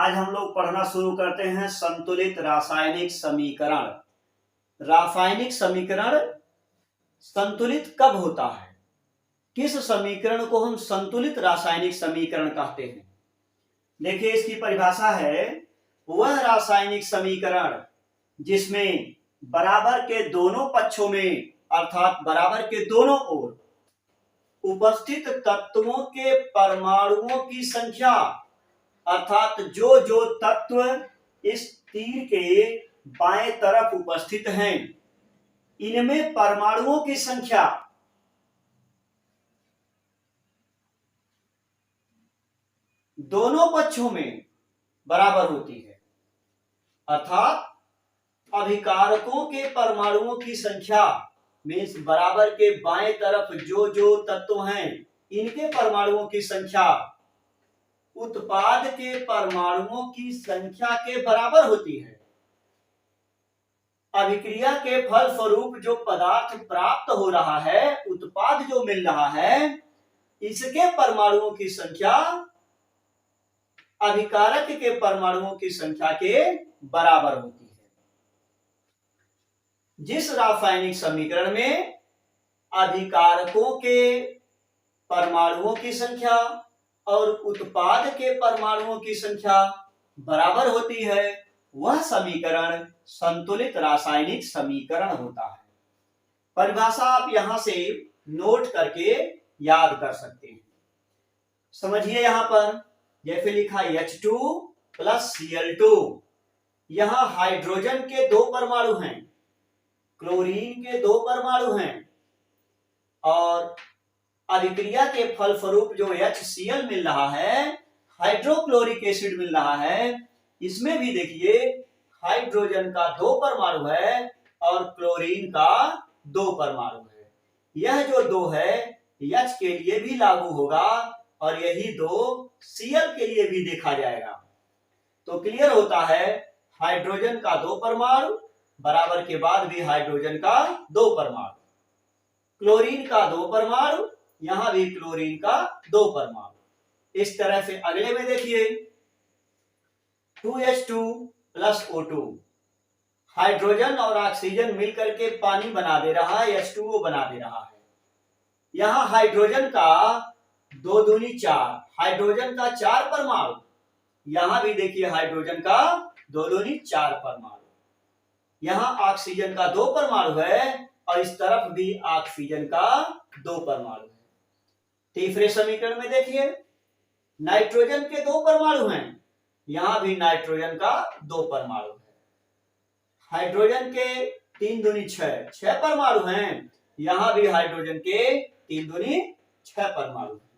आज हम लोग पढ़ना शुरू करते हैं संतुलित रासायनिक समीकरण। रासायनिक समीकरण संतुलित कब होता है? किस समीकरण को हम संतुलित रासायनिक समीकरण कहते हैं? देखिए, इसकी परिभाषा है वह रासायनिक समीकरण जिसमें बराबर के दोनों पक्षों में अर्थात बराबर के दोनों ओर उपस्थित तत्वों के परमाणुओं की संख्या अर्थात जो जो तत्व इस तीर के बाएं तरफ उपस्थित हैं इनमें परमाणुओं की संख्या दोनों पक्षों में बराबर होती है। अर्थात अभिकारकों के परमाणुओं की संख्या मीन्स बराबर के बाएं तरफ जो जो तत्व हैं इनके परमाणुओं की संख्या उत्पाद के परमाणुओं की संख्या के बराबर होती है। अभिक्रिया के फलस्वरूप जो पदार्थ प्राप्त हो रहा है, उत्पाद जो मिल रहा है, इसके परमाणुओं की संख्या अभिकारक के परमाणुओं की संख्या के बराबर होती है। जिस रासायनिक समीकरण में अभिकारकों के परमाणुओं की संख्या और उत्पाद के परमाणुओं की संख्या बराबर होती है वह समीकरण संतुलित रासायनिक समीकरण होता है। परिभाषा आप यहां से नोट करके याद कर सकते हैं। समझिए, यहां पर जैसे लिखा H2 प्लस Cl2, यहां हाइड्रोजन के दो परमाणु हैं, क्लोरीन के दो परमाणु हैं और अभिक्रिया के फलस्वरूप जो HCl मिल रहा है, हाइड्रोक्लोरिक एसिड मिल रहा है, इसमें भी देखिए हाइड्रोजन का दो परमाणु है और क्लोरीन का दो परमाणु है। यह जो दो है H के लिए भी लागू होगा और यही दो Cl के लिए भी देखा जाएगा। तो क्लियर होता है, हाइड्रोजन का दो परमाणु बराबर के बाद भी हाइड्रोजन का दो परमाणु, क्लोरीन का दो परमाणु, यहां भी क्लोरीन का दो परमाणु। इस तरह से अगले में देखिए 2H2 प्लस O2, हाइड्रोजन और ऑक्सीजन मिलकर के पानी बना दे रहा है, H2O बना दे रहा है। यहां हाइड्रोजन का दो दूनी चार, हाइड्रोजन का चार परमाणु, यहां भी देखिए हाइड्रोजन का दो दूनी चार परमाणु, यहां ऑक्सीजन का दो परमाणु है और इस तरफ भी ऑक्सीजन का दो परमाणु है। तीसरे समीकरण में देखिए नाइट्रोजन के दो परमाणु हैं, यहां भी नाइट्रोजन का दो परमाणु है। हाइड्रोजन के तीन दूनी छह, छह परमाणु हैं, यहां भी हाइड्रोजन के तीन दूनी छह परमाणु हैं।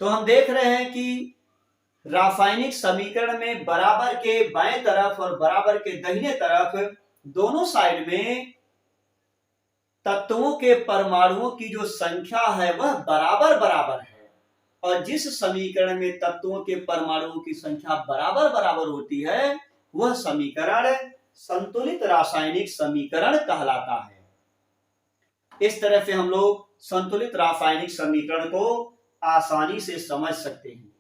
तो हम देख रहे हैं कि रासायनिक समीकरण में बराबर के बाएं तरफ और बराबर के दाहिने तरफ दोनों साइड में तत्वों के परमाणुओं की जो संख्या है वह बराबर बराबर है और जिस समीकरण में तत्वों के परमाणुओं की संख्या बराबर बराबर होती है वह समीकरण संतुलित रासायनिक समीकरण कहलाता है। इस तरह से हम लोग संतुलित रासायनिक समीकरण को आसानी से समझ सकते हैं।